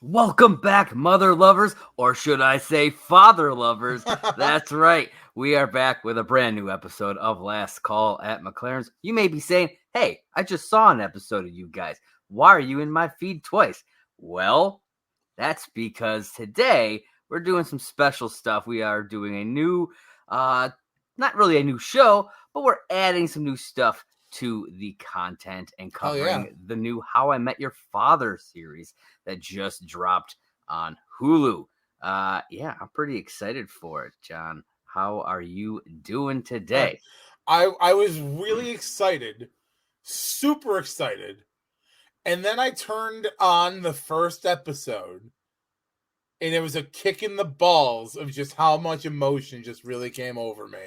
Welcome back, mother lovers, or should I say father lovers? That's right. We are back with a brand new episode of Last Call at McLaren's. You may be saying, hey, I just saw an episode of you guys. Why are you in my feed twice? Well, that's because today we're doing some special stuff. We are doing a new, not really a new show, but we're adding some new stuff to the content and covering the new How I Met Your Father series that just dropped on Hulu. I'm pretty excited for it, John. How are you doing today? I was really excited, super excited, and then I turned on the first episode, and it was a kick in the balls of just how much emotion just really came over me.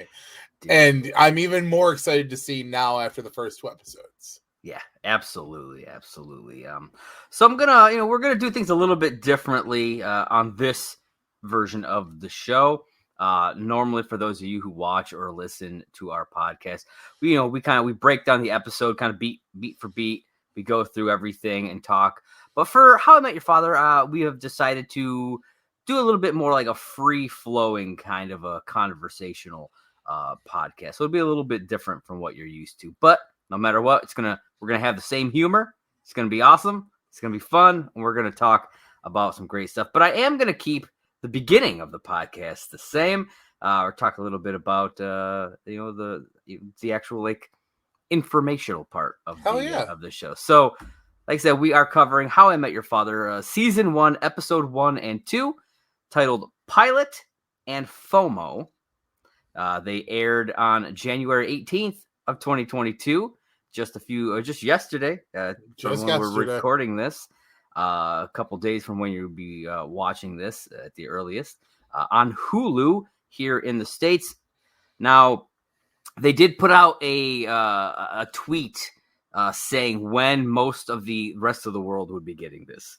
Dude. And I'm even more excited to see now after the first two episodes. Yeah, absolutely. So I'm gonna, we're gonna do things a little bit differently on this version of the show. Normally, for those of you who watch or listen to our podcast, we break down the episode kind of beat for beat. We go through everything and talk. But for How I Met Your Father, we have decided to do a little bit more like a free-flowing kind of a conversational podcast. So it'll be a little bit different from what you're used to. But no matter what, we're gonna have the same humor. It's gonna be awesome. It's gonna be fun, and we're gonna talk about some great stuff. But I am gonna keep the beginning of the podcast the same. Or talk a little bit about the actual like informational part of the show. So, like I said, we are covering How I Met Your Father, season 1, episode 1 and 2, titled Pilot and FOMO. They aired on January 18th of 2022, just yesterday. Just when we're recording this, a couple days from when you'll be watching this at the earliest, on Hulu here in the States. Now, they did put out a tweet saying when most of the rest of the world would be getting this.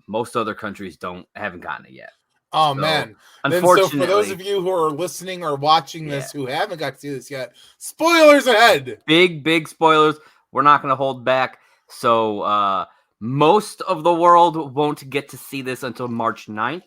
Most other countries haven't gotten it yet. Oh, so, man. Unfortunately, so for those of you who are listening or watching this who haven't got to see this yet, spoilers ahead. Big spoilers. We're not going to hold back. So most of the world won't get to see this until March 9th.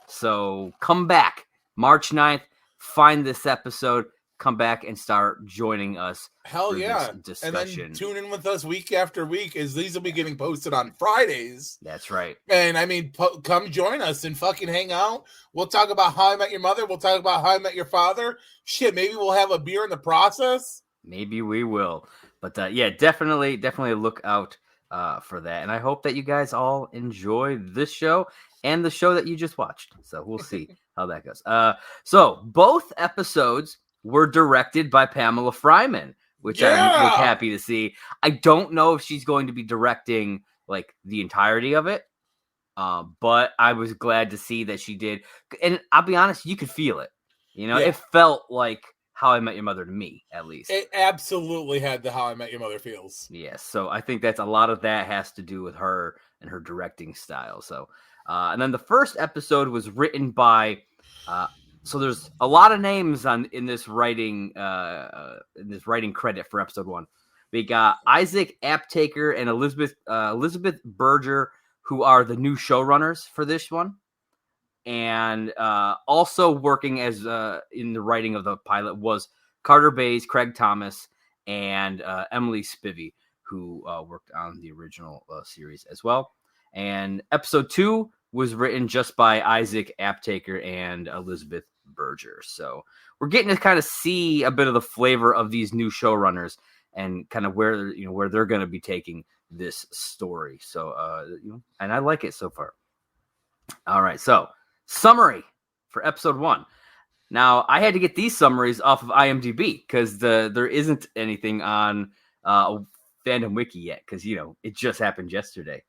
So come back March 9th, find this episode, come back and start joining us. Hell yeah. And then tune in with us week after week, as these will be getting posted on Fridays. That's right. And I mean, come join us and fucking hang out. We'll talk about How I Met Your Mother. We'll talk about How I Met Your Father. Shit, maybe we'll have a beer in the process. Maybe we will. But definitely look out for that. And I hope that you guys all enjoy this show and the show that you just watched. So we'll see how that goes. So both episodes were directed by Pamela Fryman, which I'm happy to see. I don't know if she's going to be directing like the entirety of it, but I was glad to see that she did. And I'll be honest, you could feel it. It felt like How I Met Your Mother to me, at least. It absolutely had the How I Met Your Mother feels. Yes, so I think that's a lot of that has to do with her and her directing style. So, and then the first episode was written by. So there's a lot of names in this writing credit for episode 1. We got Isaac Aptaker and Elizabeth Berger, who are the new showrunners for this one, and also working as in the writing of the pilot was Carter Bays, Craig Thomas, and Emily Spivey, who worked on the original series as well. And episode 2 was written just by Isaac Aptaker and Elizabeth Berger. So we're getting to kind of see a bit of the flavor of these new showrunners and kind of where they're going to be taking this story. So and I like it so far. All right, so summary for episode 1. Now I had to get these summaries off of IMDb because there isn't anything on Fandom Wiki yet because it just happened yesterday.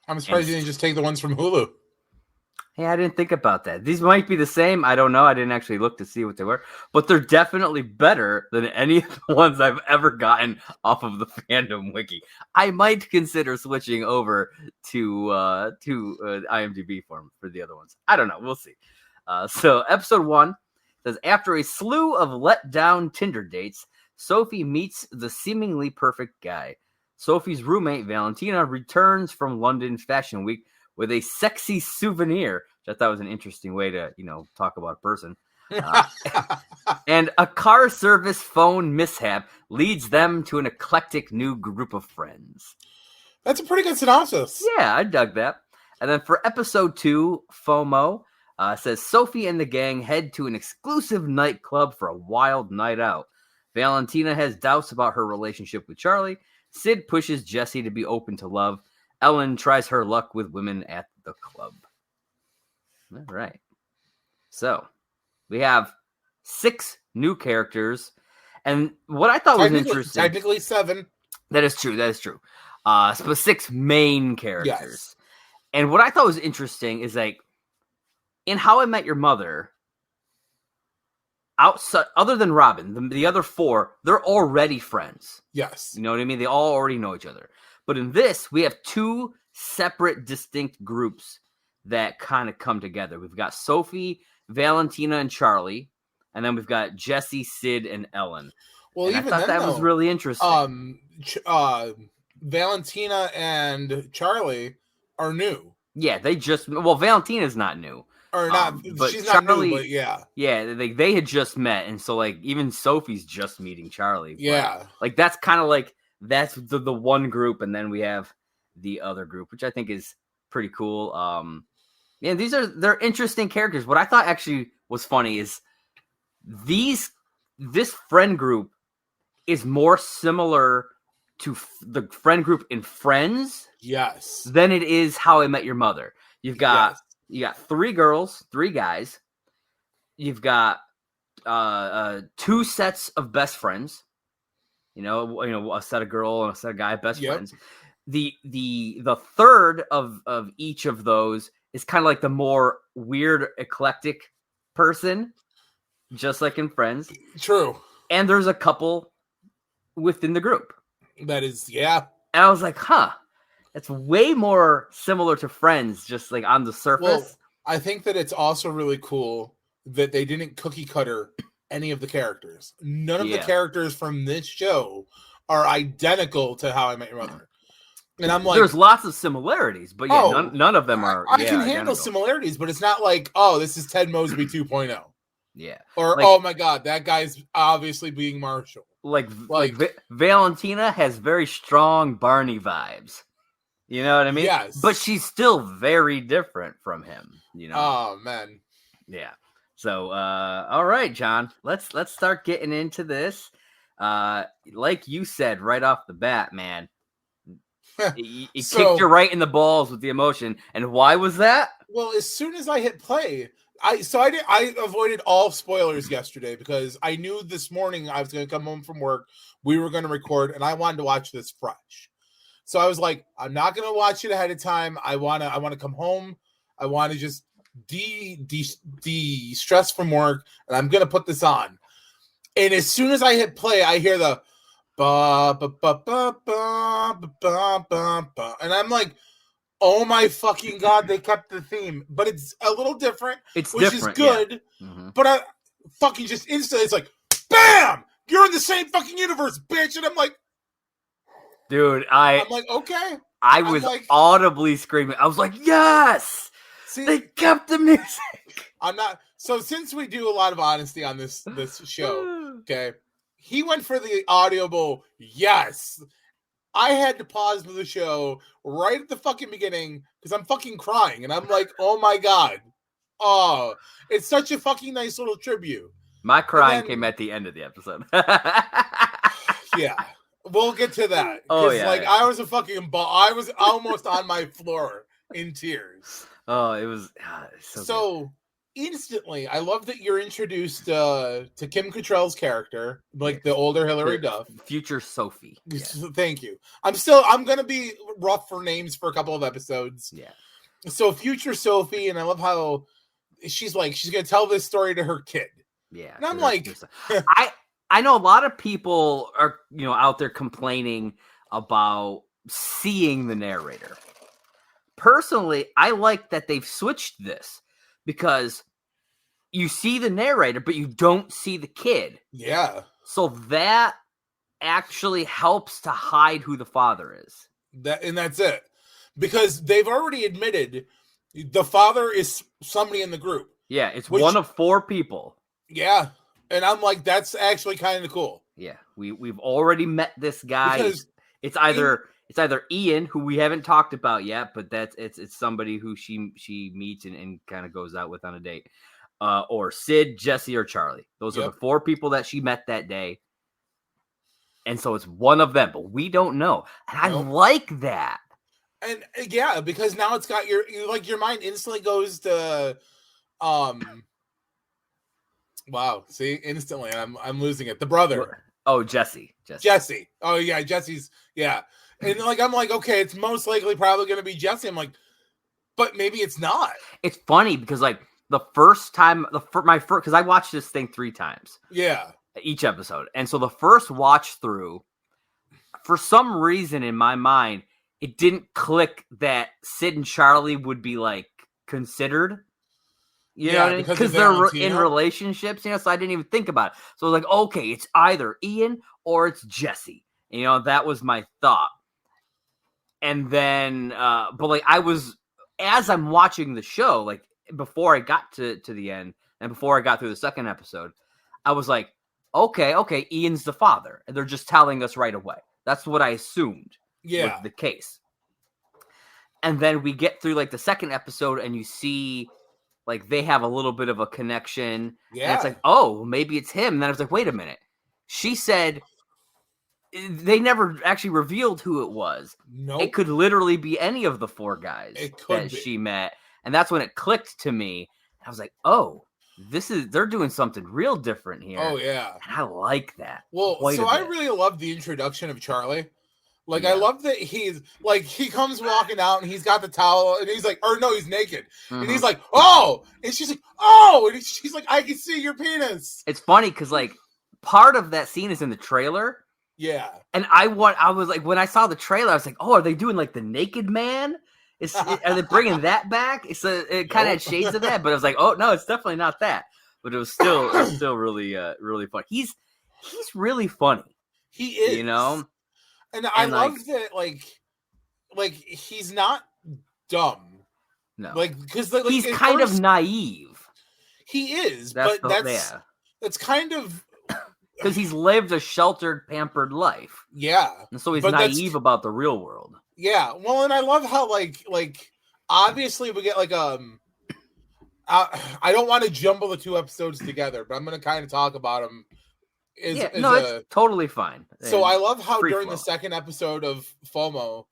I'm surprised you didn't just take the ones from Hulu. Hey, I didn't think about that. These might be the same. I don't know. I didn't actually look to see what they were. But they're definitely better than any of the ones I've ever gotten off of the Fandom Wiki. I might consider switching over to IMDb for the other ones. I don't know. We'll see. So episode 1 says, after a slew of let-down Tinder dates, Sophie meets the seemingly perfect guy. Sophie's roommate, Valentina, returns from London Fashion Week with a sexy souvenir, which I thought was an interesting way to, talk about a person. And a car service phone mishap leads them to an eclectic new group of friends. That's a pretty good synopsis. Yeah, I dug that. And then for episode 2, FOMO, says Sophie and the gang head to an exclusive nightclub for a wild night out. Valentina has doubts about her relationship with Charlie. Sid pushes Jesse to be open to love. Ellen tries her luck with women at the club. All right. So we have 6 new characters. And what I thought was interesting. Technically 7. That is true. But 6 main characters. Yes. And what I thought was interesting is like in How I Met Your Mother, outside other than Robin, the other 4, they're already friends. Yes. You know what I mean? They all already know each other. But in this, we have 2 separate, distinct groups that kind of come together. We've got Sophie, Valentina, and Charlie, and then we've got Jesse, Sid, and Ellen. Well, and even I thought that was really interesting. Valentina and Charlie are new. Yeah, Valentina's not new. Or not, but she's Charlie, not new, but yeah. Yeah, they had just met, and so, like, even Sophie's just meeting Charlie. Yeah. Like, that's kind of like, that's the one group, and then we have the other group, which I think is pretty cool. Yeah, they're interesting characters. What I thought actually was funny is this friend group is more similar to the friend group in Friends. Yes. Than it is How I Met Your Mother. You got 3 girls, 3 guys. You've got 2 sets of best friends. A set of girl and a set of guy best friends. The third of each of those is kind of like the more weird, eclectic person, just like in Friends. True. And there's a couple within the group. That is, yeah. And I was like, that's way more similar to Friends, just like on the surface. Well, I think that it's also really cool that they didn't cookie cutter any of the characters. None of the characters from this show are identical to How I Met Your Mother. And I'm like, there's lots of similarities, but none of them are. I can handle similarities, but it's not like, this is Ted Mosby 2.0. Yeah. Or, oh my God, that guy's obviously being Marshall. Like Valentina has very strong Barney vibes. You know what I mean? Yes. But she's still very different from him. Oh man. Yeah. So, all right, John. Let's start getting into this. Like you said right off the bat, man. It kicked you right in the balls with the emotion. And why was that? Well, as soon as I hit play, I avoided all spoilers yesterday because I knew this morning I was going to come home from work, we were going to record, and I wanted to watch this fresh. So I was like, I'm not going to watch it ahead of time. I want to come home. I want to just de-stress from work, and I'm going to put this on. And as soon as I hit play, I hear the ba ba ba ba ba ba ba ba, and I'm like, oh my fucking God, they kept the theme, but it's a little different, which is good. Yeah. Mm-hmm. But I fucking just instantly, it's like, bam, you're in the same fucking universe, bitch. And I'm like, dude, I'm like, okay. I was audibly screaming. I was like, yes, see, they kept the music. I'm not. So since we do a lot of honesty on this show, okay, he went for the audible yes. I had to pause the show right at the fucking beginning because I'm fucking crying. And I'm like, oh my God. Oh, it's such a fucking nice little tribute. My crying came at the end of the episode. Yeah. We'll get to that. Oh, yeah. I was a fucking ball. I was almost on my floor in tears. Oh, it was so instantly, I love that you're introduced to Kim Cattrall's character, like the older Hilary Duff. Future Sophie. Yeah. Thank you. I'm going to be rough for names for a couple of episodes. Yeah. So future Sophie, and I love how she's going to tell this story to her kid. Yeah. And I'm like... I know a lot of people are, out there complaining about seeing the narrator. Personally, I like that they've switched this. Because you see the narrator, but you don't see the kid. Yeah. So that actually helps to hide who the father is. And that's it. because they've already admitted the father is somebody in the group. Yeah, it's one of 4 people. Yeah, and I'm like, that's actually kind of cool. Yeah, we've already met this guy. Because it's either Ian, who we haven't talked about yet, but it's somebody who she meets and kind of goes out with on a date, or Sid, Jesse, or Charlie. Those are the 4 people that she met that day, and so it's one of them, but we don't know, and I like that. And yeah, because now it's got your mind instantly goes to, wow, see, instantly, I'm losing it. The brother. Oh, Jesse. Oh yeah, Jesse's, yeah. And like, I'm like, okay, it's most likely probably going to be Jesse. I'm like, but maybe it's not. It's funny because like the first time, because I watched this thing 3 times. Yeah. Each episode. And so the first watch through, for some reason in my mind, it didn't click that Sid and Charlie would be like considered. You know what I mean? Because they're in relationships, so I didn't even think about it. So I was like, okay, it's either Ian or it's Jesse. That was my thought. And then, but like as I'm watching the show, like before I got to the end and before I got through the second episode, I was like, okay, Ian's the father. And they're just telling us right away. That's what I assumed was the case. And then we get through like the second episode and you see like they have a little bit of a connection. Yeah. And it's like, oh, maybe it's him. And then I was like, wait a minute. She said they never actually revealed who it was. No. Nope. It could literally be any of the 4 guys she met. And that's when it clicked to me. I was like, oh, they're doing something real different here. Oh, yeah. And I like that. Well, so I really love the introduction of Charlie. Like, I love that he's, like, he comes walking out and he's got the towel and he's like, or no, he's naked. Mm-hmm. And he's like, oh! And she's like, oh! And she's like, I can see your penis. It's funny because, like, part of that scene is in the trailer. Yeah. And I was like, when I saw the trailer, I was like, oh, are they doing, like, the naked man? Are they bringing that back? It kind of had shades of that, but I was like, oh, no, it's definitely not that. But it was still really, really fun. He's really funny. He is. And I love that, like he's not dumb. No, because he's kind of naive. He is, that's kind of because he's lived a sheltered, pampered life. Yeah, and so he's naive about the real world. Yeah, well, and I love how like obviously we get like I don't want to jumble the 2 episodes together, but I'm going to kind of talk about them. It's totally fine. So I love how during the second episode of FOMO,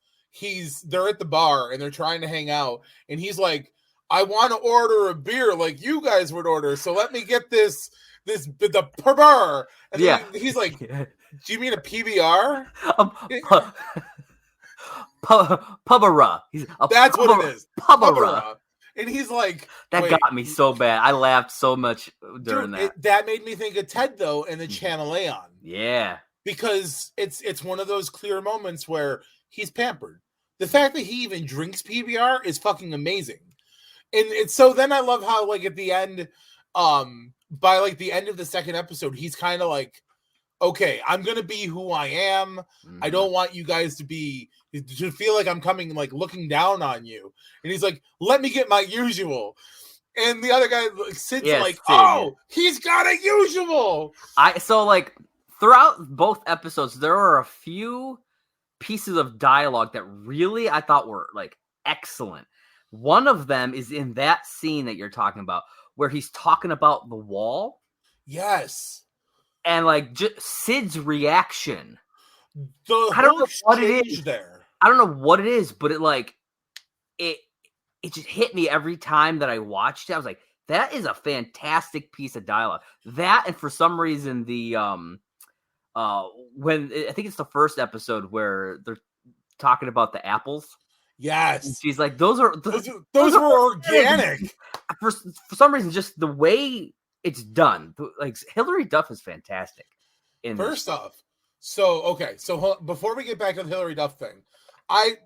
they're at the bar and they're trying to hang out, and he's like, I want to order a beer like you guys would order, so let me get the PBR. And he's like, do you mean a PBR? Pubara. That's what it is. Pubara. And he's like, that got me so bad. I laughed so much during that. That made me think of Ted though, and the Channel Aeon. Yeah, because it's one of those clear moments where he's pampered. The fact that he even drinks PBR is fucking amazing. And it's so then I love how like at the end, by like the end of the second episode, he's kind of like, okay, I'm gonna be who I am. Mm-hmm. I don't want you guys to feel like I'm coming like looking down on you. And he's like, let me get my usual. And the other guy sits oh, he's got a usual. So like throughout both episodes, there were a few pieces of dialogue that really I thought were like excellent. One of them is in that scene that you're talking about, where he's talking about the wall. Yes. And like just Sid's reaction. I don't know what it is there. I don't know what it is, but it just hit me every time that I watched it. I was like, that is a fantastic piece of dialogue. That, and for some reason the when I think it's the first episode where they're talking about the apples. Yes. And she's like, those were organic. For some reason, just the way it's done. Like Hilary Duff is fantastic. First off, so before we get back to the Hilary Duff thing, I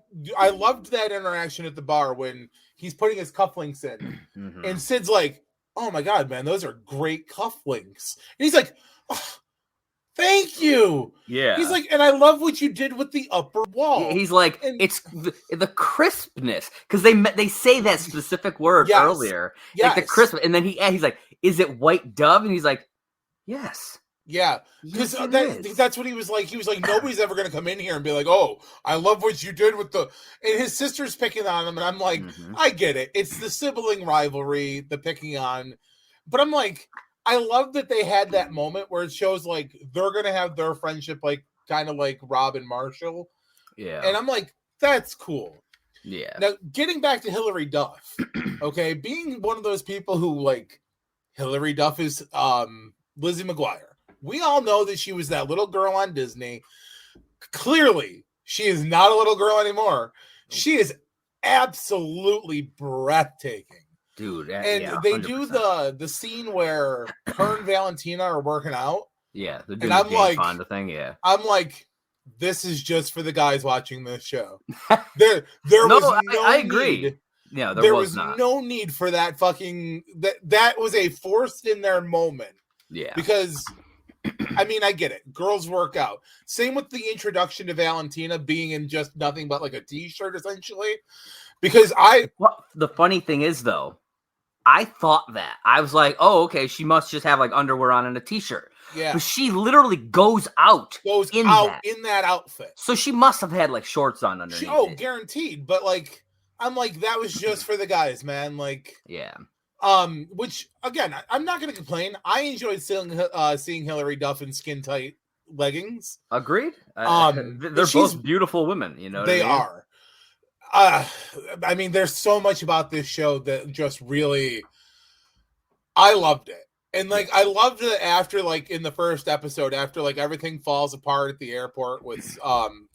loved that interaction at the bar when he's putting his cufflinks in, mm-hmm. and Sid's like, "Oh my god, man, those are great cufflinks," and he's like, oh, Thank you. Yeah. He's like, and I love what you did with the upper wall. He's like, and it's the crispness, because they say that specific word earlier, like the crisp, and then he's like, is it white dove? And he's like, yes. Yeah, because yes, that's what he was like. He was like, nobody's ever going to come in here and be like, oh, I love what you did with the... And his sister's picking on him, and I'm like, I get it. It's the sibling rivalry, the picking on. But I'm like, I love that they had that moment where it shows, like, they're going to have their friendship, like, kind of like Rob and Marshall. Yeah. And I'm like, that's cool. Yeah. Now, getting back to Hilary Duff, okay, being one of those people who, like, Hilary Duff is Lizzie McGuire. We all know that she was that little girl on Disney. Clearly, she is not a little girl anymore. She is absolutely breathtaking. Dude, and they 100%. Do the scene where her and Valentina are working out. Yeah, they're doing the Jane Fonda thing, yeah. I'm like, this is just for the guys watching this show. There was no I agree. Need. Yeah, there was no need for that fucking... That was a forced in there moment. Yeah. Because... I mean, I get it. Girls work out. Same with the introduction to Valentina being in just nothing but like a t-shirt, essentially. Because the funny thing is, though, I thought that. I was like, oh, okay, she must just have like underwear on and a t-shirt. Yeah. But she literally goes out in that outfit. So she must have had like shorts on underneath. Guaranteed. But like, I'm like, that was just for the guys, man. Like, yeah. Which again, I'm not going to complain. I enjoyed seeing Hilary Duff in skin tight leggings. Agreed. They're both beautiful women. You know, they are. I mean, there's so much about this show that just really, I loved it, and like I loved it after like in the first episode, after like everything falls apart at the airport with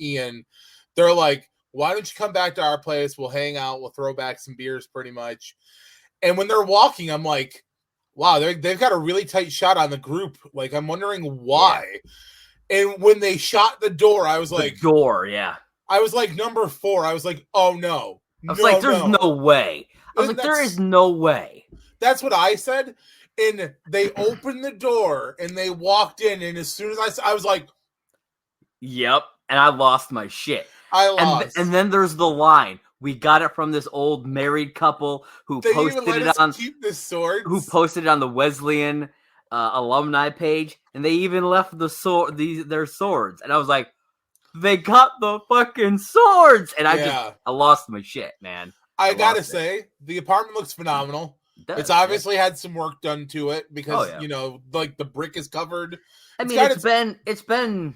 Ian. They're like, why don't you come back to our place? We'll hang out. We'll throw back some beers, pretty much. And when they're walking, I'm like, wow, they've got a really tight shot on the group. Like, I'm wondering why. Yeah. And when they shot the door, I was like... yeah. I was like, number 4. I was like, oh, no. I was like, there's no way. I was like, there is no way. That's what I said. And they opened the door, and they walked in, and as soon as I was like... Yep. And I lost my shit. I lost. And then there's the line. We got it from this old married couple who posted it on keep the swords. Who posted it on the Wesleyan alumni page, and they even left their swords. And I was like, they got the fucking swords, and I lost my shit, man. I gotta say, the apartment looks phenomenal. It's obviously had some work done to it because you know, like the brick is covered. I mean, it's been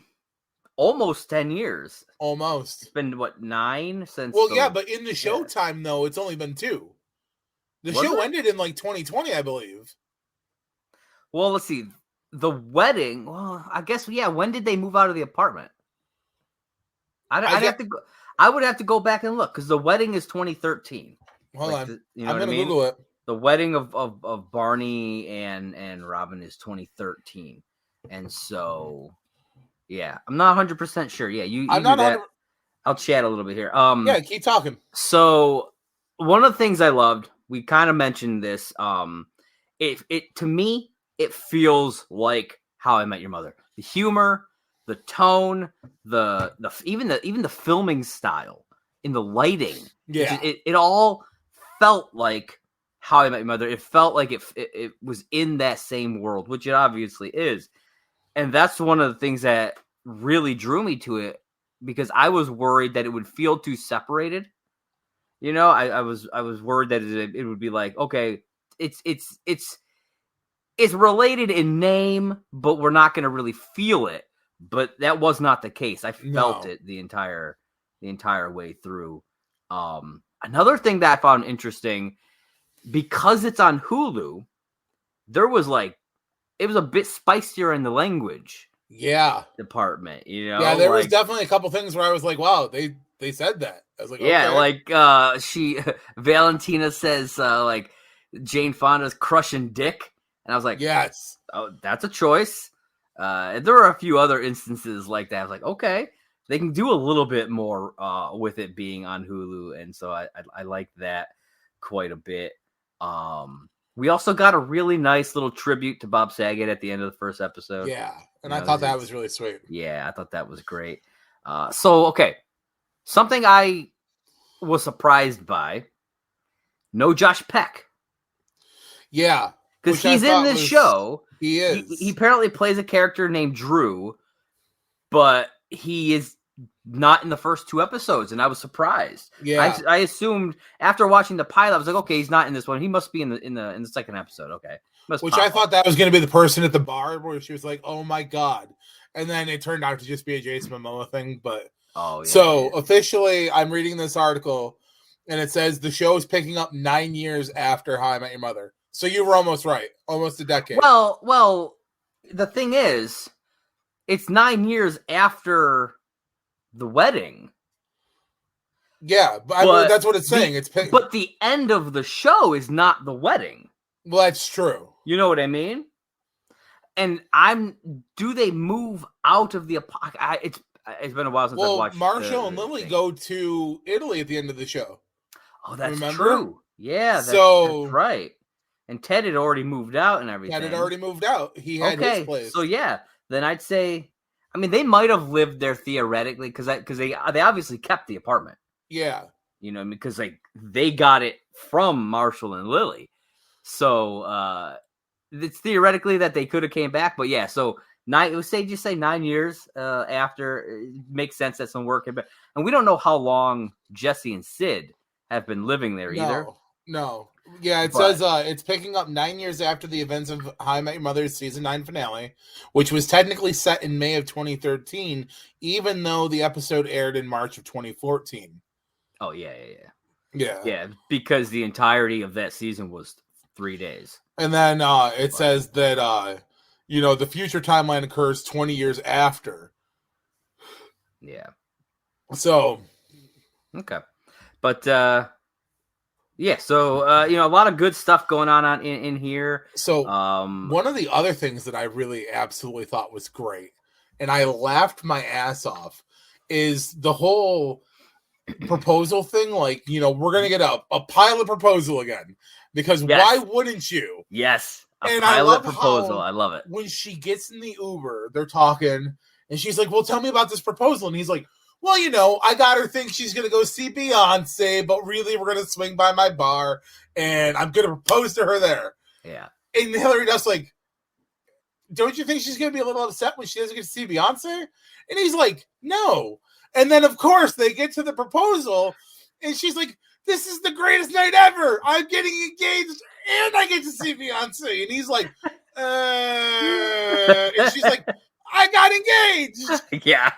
almost 10 years. Almost. It's been, what, 9 since... Well, yeah, but in the showtime, though, it's only been 2. The show ended in, like, 2020, I believe. Well, let's see. The wedding... Well, I guess, yeah, when did they move out of the apartment? I would have to go back and look, because the wedding is 2013. Hold on. I'm going to Google it. The wedding of Barney and Robin is 2013. And so... Yeah, I'm not 100% sure. Yeah, you I'm do not that. I'll chat a little bit here. Yeah, keep talking. So one of the things I loved, we kind of mentioned this. It to me, it feels like How I Met Your Mother. The humor, the tone, even the filming style, in the lighting. Yeah, it all felt like How I Met Your Mother. It felt like it was in that same world, which it obviously is. And that's one of the things that really drew me to it, because I was worried that it would feel too separated. You know, I was worried that it would be like, okay, it's related in name, but we're not going to really feel it. But that was not the case. I felt it the entire way through. Another thing that I found interesting, because it's on Hulu, there was like, it was a bit spicier in the language department, you know? Yeah, there was definitely a couple things where I was like, wow, they said that. I was like, yeah, okay. Like Valentina says like Jane Fonda's crushing dick. And I was like, yes. Oh, that's a choice. And there were a few other instances like that. I was like, okay, they can do a little bit more with it being on Hulu. And so I like that quite a bit. We also got a really nice little tribute to Bob Saget at the end of the first episode. Yeah, and I thought that was really sweet. Yeah, I thought that was great. Okay, something I was surprised by. No Josh Peck. Yeah, because he's in this show. He is. He apparently plays a character named Drew, but he is not in the first 2 episodes, and I was surprised. Yeah, I assumed after watching the pilot, I was like, okay, he's not in this one. He must be in the second episode. Okay, which I thought that was going to be the person at the bar where she was like, "Oh my god," and then it turned out to just be a Jason Momoa thing. But officially, I'm reading this article, and it says the show is picking up 9 years after How I Met Your Mother. So you were almost right, almost a decade. Well, the thing is, it's 9 years after the wedding. Yeah, but that's what it's saying. But the end of the show is not the wedding. Well, that's true. You know what I mean? And do they move out of the it's been a while since I've watched. Marshall and Lily go to Italy at the end of the show. Oh, that's true. Yeah, that's right. And Ted had already moved out and everything. Ted had already moved out. He had his place. So yeah, then I'd say, I mean, they might have lived there theoretically because they obviously kept the apartment. Yeah, you know, because they got it from Marshall and Lily, so it's theoretically that they could have came back. But yeah, so just say 9 years after, it makes sense that some work had been, and we don't know how long Jesse and Sid have been living there either. No. Yeah, it says it's picking up 9 years after the events of How I Met Your Mother's season 9 finale, which was technically set in May of 2013, even though the episode aired in March of 2014. Oh, yeah, because the entirety of that season was 3 days. And then it says that, the future timeline occurs 20 years after. Yeah. So. Okay. But, yeah, so, a lot of good stuff going on in here. So, one of the other things that I really absolutely thought was great, and I laughed my ass off, is the whole proposal thing. Like, we're going to get a pilot proposal again, because why wouldn't you? Yes, pilot proposal. I love it. When she gets in the Uber, they're talking, and she's like, well, tell me about this proposal. And he's like, well, I got her think she's going to go see Beyonce, but really we're going to swing by my bar, and I'm going to propose to her there. Yeah. And Hillary Duff's like, don't you think she's going to be a little upset when she doesn't get to see Beyonce? And he's like, no. And then, of course, they get to the proposal, and she's like, this is the greatest night ever. I'm getting engaged, and I get to see Beyonce. And he's like, and she's like, I got engaged. Yeah.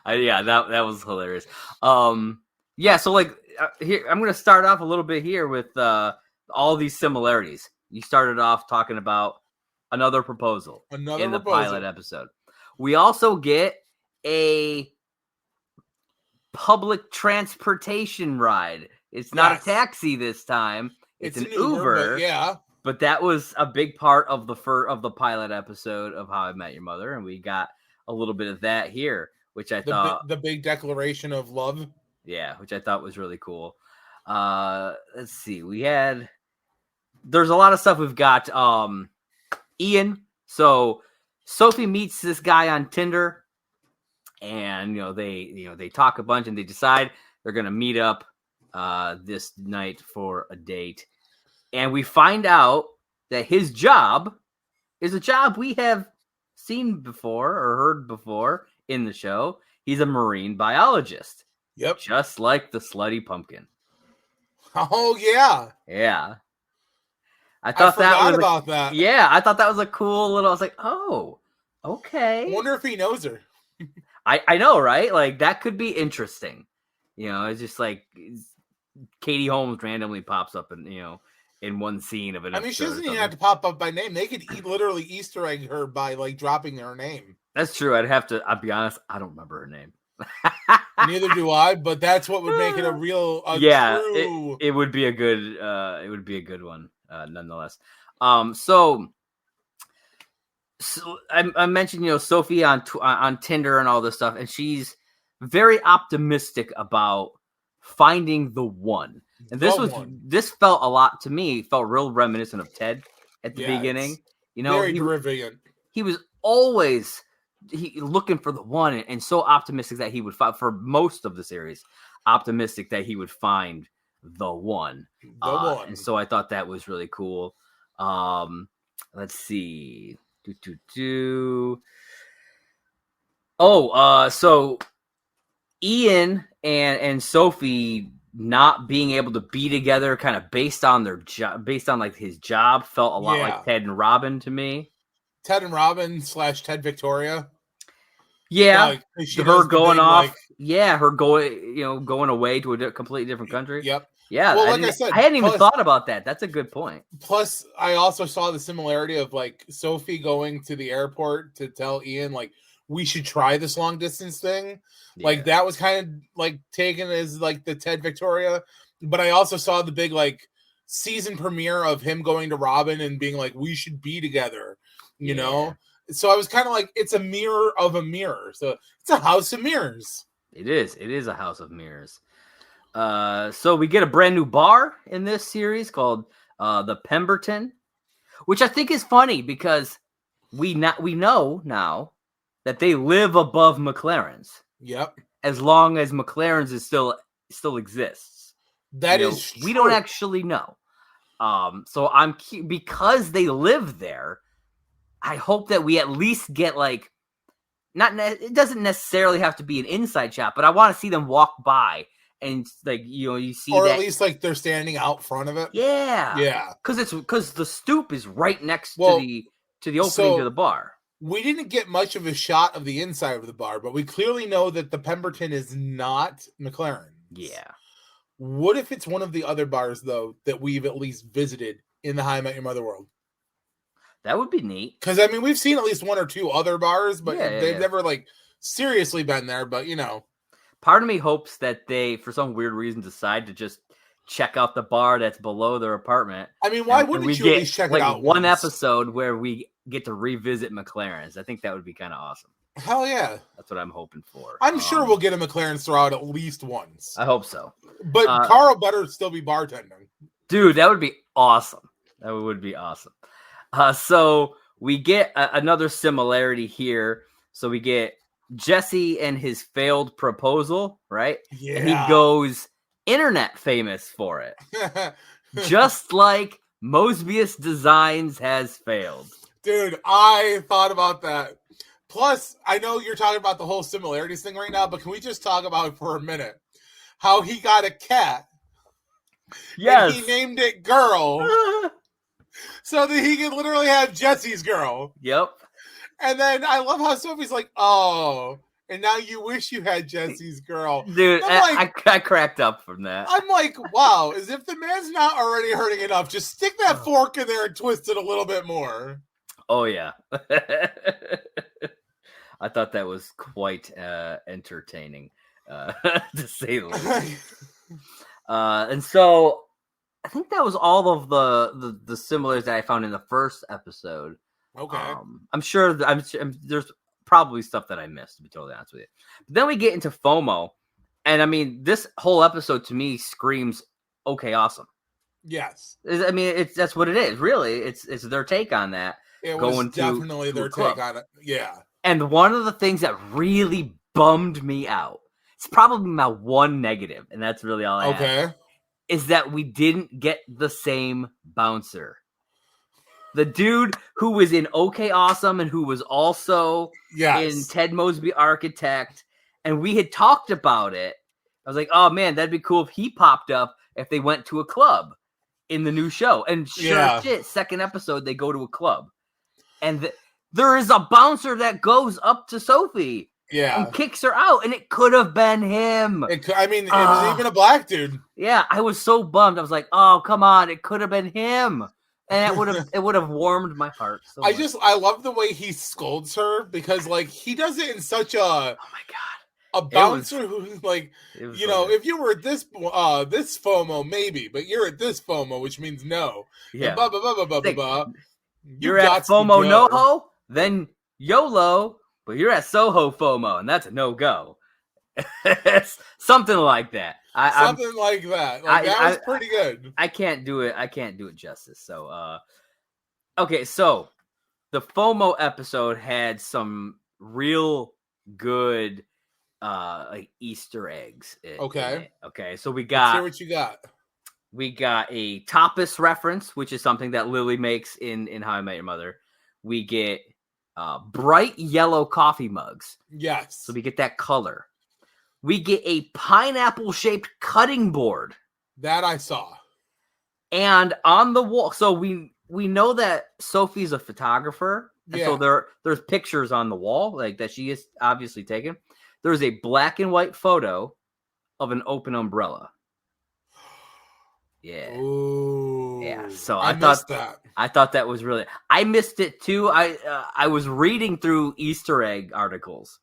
That was hilarious. So here I'm going to start off a little bit here with all these similarities. You started off talking about another proposal in the pilot episode. We also get a public transportation ride. It's not a taxi this time. It's an Uber. But that was a big part of the pilot episode of How I Met Your Mother, and we got a little bit of that here, which I thought the big declaration of love. Yeah, which I thought was really cool. Let's see, there's a lot of stuff. We've got Ian. So Sophie meets this guy on Tinder, and they talk a bunch, and they decide they're gonna meet up this night for a date. And we find out that his job is a job we have seen before or heard before in the show. He's a marine biologist. Yep. Just like the Slutty Pumpkin. Oh, yeah. Yeah. I forgot about that. Yeah, I thought that was a cool little... I was like, oh, okay. I wonder if he knows her. I know, right? Like, that could be interesting. It's just like Katie Holmes randomly pops up and, in one scene of an episode. She doesn't even have to pop up by name. They could literally Easter egg her by dropping her name. That's true. I'll be honest, I don't remember her name. Neither do I, but that's what would make it a real true... it would be a good one nonetheless. So I mentioned Sophie on Tinder and all this stuff, and she's very optimistic about finding the one. And The one. this felt a lot to me, felt real reminiscent of Ted at the Yeah, beginning. You know, very derivative. he was always looking for the one and so optimistic that he would find, for most of the series, optimistic that he would find the one. The one. And so I thought that was really cool. Let's see. So Ian and Sophie not being able to be together kind of based on their job, based on like his job, felt a lot like Ted and Robin to me. Ted and Robin / Ted Victoria. Yeah, like, her going off. Her going away to a completely different country. Yep. Yeah. Well, like I said, I hadn't even thought about that. That's a good point. Plus, I also saw the similarity of like Sophie going to the airport to tell Ian like we should try this long distance thing. Yeah. Like that was kind of like taken as like the Ted Victoria. But I also saw the big like season premiere of him going to Robin and being like, we should be together, you know? So I was kind of like, it's a mirror of a mirror. So it's a house of mirrors. It is. It is a house of mirrors. So we get a brand new bar in this series called the Pemberton, which I think is funny because we know now that they live above McLaren's. Yep. As long as McLaren's is still exists. That is true. We don't actually know. So because they live there, I hope that we at least get like it doesn't necessarily have to be an inside shot, but I want to see them walk by and like you see or that, at least like they're standing out front of it. Yeah. Because the stoop is right next to the opening to the bar. We didn't get much of a shot of the inside of the bar, but we clearly know that the Pemberton is not McLaren's. Yeah. What if it's one of the other bars though that we've at least visited in the How I Met Your Mother world? That would be neat. Because, I mean, we've seen at least one or two other bars, but they've never, like, seriously been there. But, you know. Part of me hopes that they, for some weird reason, decide to just check out the bar that's below their apartment. I mean, why wouldn't you at least check it out one episode where we get to revisit McLaren's. I think that would be kind of awesome. Hell yeah. That's what I'm hoping for. I'm sure we'll get a McLaren's throughout at least once. I hope so. But Carl better still be bartending. Dude, that would be awesome. That would be awesome. So we get another similarity here. So we get Jesse and his failed proposal, right? Yeah. And he goes internet famous for it. Just like Mosbius Designs has failed. Dude, I thought about that. Plus, I know you're talking about the whole similarities thing right now, but can we just talk about for a minute how he got a cat? Yes. And he named it Girl. So that he can literally have Jesse's girl. Yep. And then I love how Sophie's like, oh, and now you wish you had Jesse's girl. Dude, I cracked up from that. I'm like, wow, as if the man's not already hurting enough. Just stick that fork in there and twist it a little bit more. Oh, yeah. I thought that was quite entertaining, to say the least. And so I think that was all of the similars that I found in the first episode. Okay. I'm sure there's probably stuff that I missed, to be totally honest with you. But then we get into FOMO, and I mean, this whole episode to me screams, okay, awesome. Yes. I mean, that's what it is. Really, it's their take on that. It was definitely their take on it. Yeah. And one of the things that really bummed me out, it's probably my one negative, and that's really all I have, is that we didn't get the same bouncer. The dude who was in OK Awesome and who was also in Ted Mosby Architect, and we had talked about it. I was like, oh man, that'd be cool if he popped up if they went to a club in the new show. And sure shit, second episode, they go to a club. And there is a bouncer that goes up to Sophie and kicks her out, and it could have been him. It was even a black dude. Yeah, I was so bummed. I was like, oh, come on, it could have been him. And it would have warmed my heart. So much. I love the way he scolds her because like he does it in such a oh my god, a bouncer who's like, you know, if you were at this this FOMO maybe, but you're at this FOMO, which means no. Yeah. Blah, blah, blah, blah, blah, blah. You're at FOMO no ho, then YOLO, but you're at Soho FOMO, and that's a no go. Something like that. Something like that. Like that was pretty good. I can't do it. I can't do it justice. So, okay. So the FOMO episode had some real good, like Easter eggs. Okay. In it. Okay. So Let's hear what you got. We got a tapas reference, which is something that Lily makes in How I Met Your Mother. We get bright yellow coffee mugs. Yes. So we get that color. We get a pineapple-shaped cutting board. That I saw. And on the wall, so we know that Sophie's a photographer. And so there's pictures on the wall, like that she is obviously taken. There's a black and white photo of an open umbrella. Yeah. Ooh. Yeah. So I missed that. I thought that was really. I missed it too. I was reading through Easter egg articles.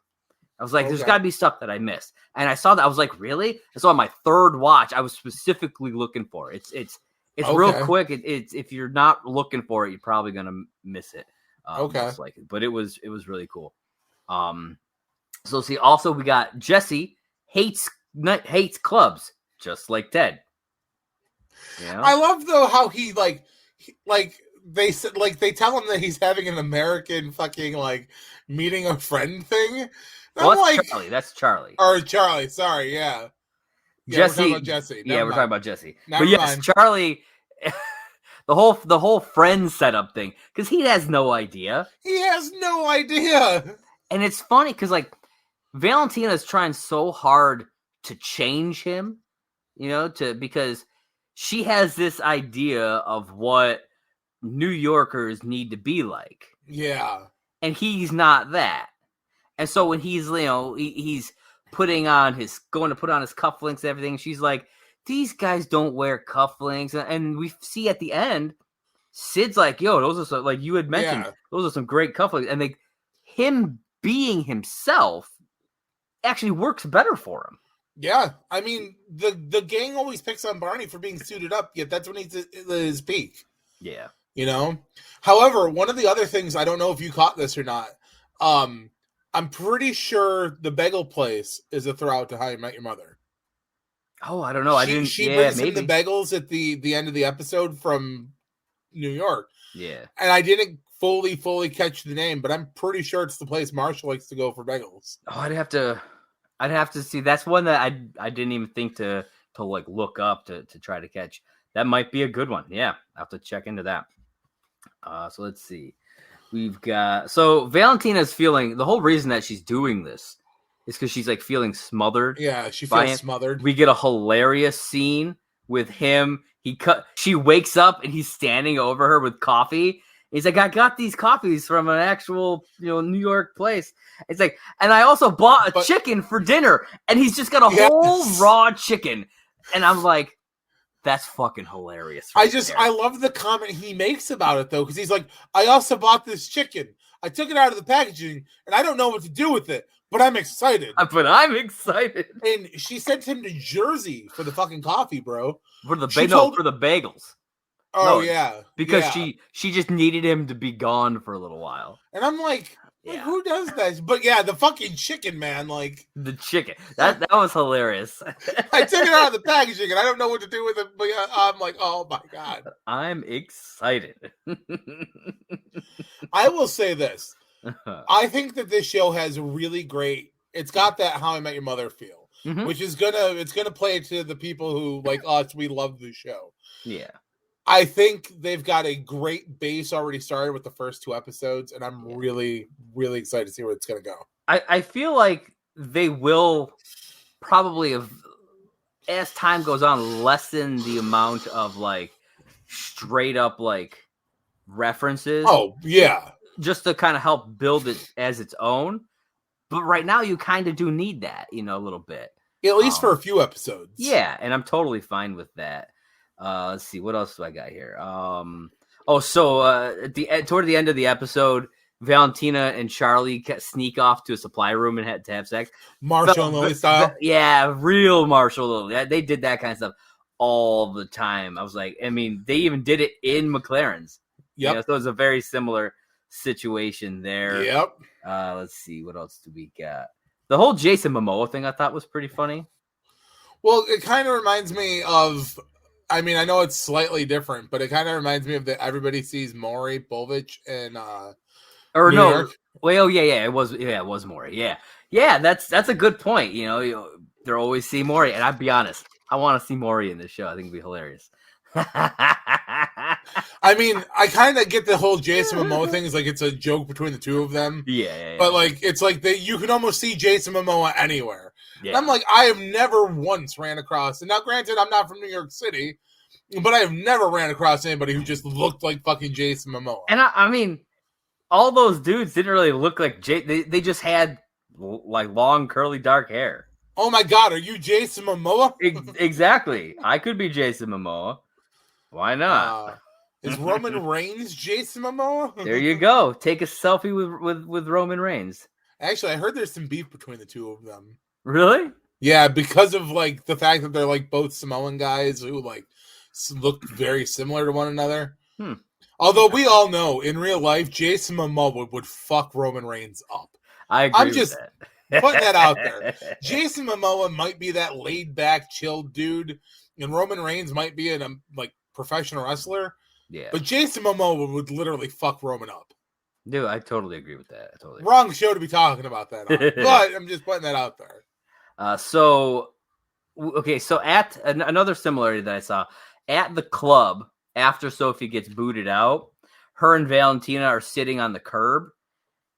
I was like, there's got to be stuff that I missed, and I saw that. I was like, really? And so on my third watch, I was specifically looking for it. It's real quick. It's if you're not looking for it, you're probably gonna miss it. Most likely. But it was really cool. So see, also we got Jesse hates clubs just like Ted. You know? I love though how he they said they tell him that he's having an American fucking like meeting a friend thing. Well, that's Charlie. That's Charlie. Or Charlie. Sorry. Yeah. Jesse. We're talking about Jesse. We're talking about Jesse. Never but yes, mind. Charlie. the whole friend setup thing, because he has no idea. He has no idea. And it's funny because like Valentina is trying so hard to change him, because she has this idea of what New Yorkers need to be like. Yeah. And he's not that. And so when he's, he's going to put on his cufflinks and everything, she's like, these guys don't wear cufflinks. And we see at the end, Sid's like, yo, those are like you had mentioned, those are some great cufflinks. And him being himself actually works better for him. Yeah. I mean, the gang always picks on Barney for being suited up, yet that's when he's at his peak. Yeah. However, one of the other things, I don't know if you caught this or not, I'm pretty sure the bagel place is a throw out to How You Met Your Mother. Oh, I don't know. She brings him the bagels at the end of the episode from New York. Yeah. And I didn't fully catch the name, but I'm pretty sure it's the place Marshall likes to go for bagels. Oh, I'd have to see. That's one that I didn't even think to like look up to try to catch. That might be a good one. Yeah. I'll have to check into that. So let's see. We've got Valentina's feeling, the whole reason that she's doing this is because she's like feeling smothered. Yeah, she feels smothered. We get a hilarious scene with him. She wakes up and he's standing over her with coffee. He's like, I got these coffees from an actual, New York place. It's like, and I also bought a chicken for dinner, and he's just got a whole raw chicken. And I'm like, that's fucking hilarious. I love the comment he makes about it though, because he's like, I also bought this chicken. I took it out of the packaging, and I don't know what to do with it, but I'm excited. And she sent him to Jersey for the fucking coffee, bro. For the bagels. Oh, yeah. Because she just needed him to be gone for a little while. And I'm like, who does that? But yeah, the fucking chicken, man. Like the chicken. That was hilarious. I took it out of the packaging and I don't know what to do with it. But I'm like, oh my God. I'm excited. I will say this. I think that this show has really great. It's got that How I Met Your Mother feel, which is gonna play to the people who like us. We love the show. Yeah. I think they've got a great base already started with the first 2 episodes, and I'm really, really excited to see where it's going to go. I feel like they will probably, as time goes on, lessen the amount of like straight up like references. Oh, yeah. Just to kind of help build it as its own. But right now you kind of do need that, a little bit. At least for a few episodes. Yeah, and I'm totally fine with that. Let's see, what else do I got here? Toward the end of the episode, Valentina and Charlie sneak off to a supply room and to have sex. Marshall and Lily style. Yeah, real Marshall Lily. They did that kind of stuff all the time. I was like, they even did it in McLaren's. Yep. So it's a very similar situation there. Yep. Let's see, what else do we got? The whole Jason Momoa thing I thought was pretty funny. Well, it kind of reminds me of. I mean, I know it's slightly different, but it kind of reminds me of the Everybody Sees Maury Povich in Or New no, York. well, it was Maury. Yeah, that's a good point. They're always see Maury, and I'd be honest, I want to see Maury in this show. I think it'd be hilarious. I mean, I kind of get the whole Jason Momoa thing. Is like it's a joke between the two of them. Yeah. But like, it's like you can almost see Jason Momoa anywhere. Yeah. And I'm like, I have never once ran across. And now, granted, I'm not from New York City, but I have never ran across anybody who just looked like fucking Jason Momoa. And I mean, all those dudes didn't really look like they just had like long, curly, dark hair. Oh my God, are you Jason Momoa? Exactly. I could be Jason Momoa. Why not? Is Roman Reigns Jason Momoa? There you go. Take a selfie with Roman Reigns. Actually, I heard there's some beef between the two of them. Really? Yeah, because of like the fact that they're like both Samoan guys who like look very similar to one another. Although we all know in real life, Jason Momoa would fuck Roman Reigns up. I agree. I'm just putting that out there. Jason Momoa might be that laid back, chilled dude, and Roman Reigns might be a like professional wrestler. Yeah. But Jason Momoa would literally fuck Roman up. Dude, I totally agree with that. Wrong show to be talking about that on, but I'm just putting that out there. So at another similarity that I saw at the club after Sophie gets booted out, her and Valentina are sitting on the curb,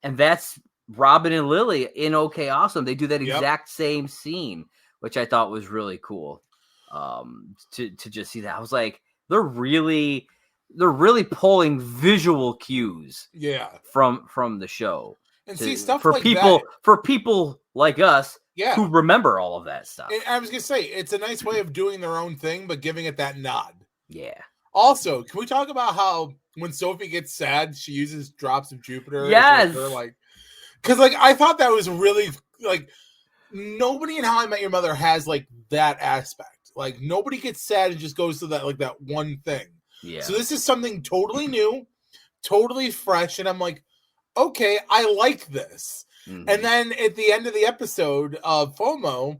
and that's Robin and Lily in OK Awesome. They do that exact same scene, which I thought was really cool. To just see that, I was like, they're really pulling visual cues, from the show, and see stuff for like people that. For people like us, yeah, who remember all of that stuff. And I was gonna say it's a nice way of doing their own thing, but giving it that nod. Yeah. Also, can we talk about how when Sophie gets sad, she uses drops of Jupiter? Yes. Because I thought that was really like nobody in How I Met Your Mother has like that aspect. Like nobody gets sad and just goes to that one thing. Yeah. So this is something totally new, totally fresh, and I'm like, okay, I like this. Mm-hmm. And then at the end of the episode of FOMO,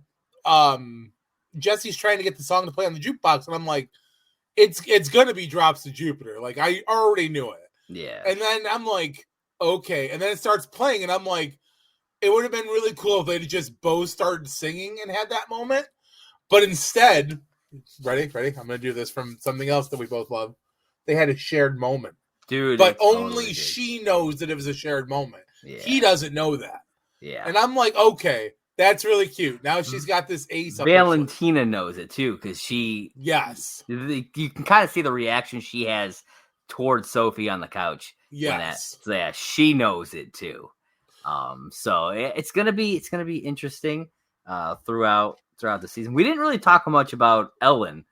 Jesse's trying to get the song to play on the jukebox, and I'm like, it's gonna be Drops to Jupiter. Like I already knew it. Yeah. And then I'm like, okay. And then it starts playing, and I'm like, it would have been really cool if they'd just both started singing and had that moment. But instead, ready? I'm gonna do this from something else that we both love. They had a shared moment. Dude. But only she knows that it was a shared moment. Yeah. He doesn't know that. Yeah. And I'm like, okay, that's really cute. Now she's got this ace. Valentina knows it too, because she. Yes. You can kind of see the reaction she has towards Sophie on the couch. Yes. Yeah, she knows it too. So it's gonna be interesting throughout the season. We didn't really talk much about Ellen,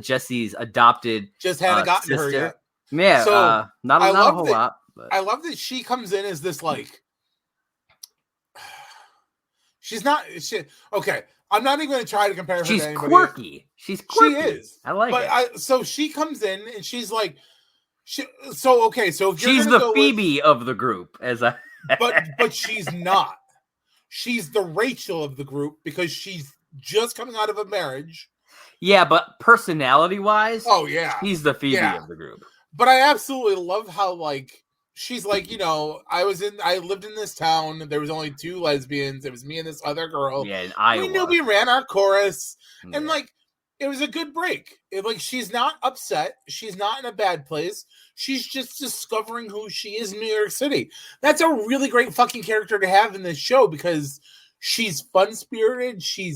Jesse's adopted. Just hadn't gotten sister. her yet. Yeah, so not a whole lot. But. I love that she comes in as this like. She's not. Okay, I'm not even going to try to compare her to anybody. Quirky. She's quirky. She is. I like it. So she comes in and she's like, so if you're she's the Phoebe of the group, but she's not. She's the Rachel of the group because she's just coming out of a marriage. Yeah, but personality-wise, oh yeah, she's the Phoebe of the group. But I absolutely love how like. She's like, I lived in this town. There was only 2 lesbians. It was me and this other girl. Yeah, and Iowa. We knew we ran our chorus. Yeah. And like, it was a good break. She's not upset. She's not in a bad place. She's just discovering who she is in New York City. That's a really great fucking character to have in this show because she's fun-spirited. She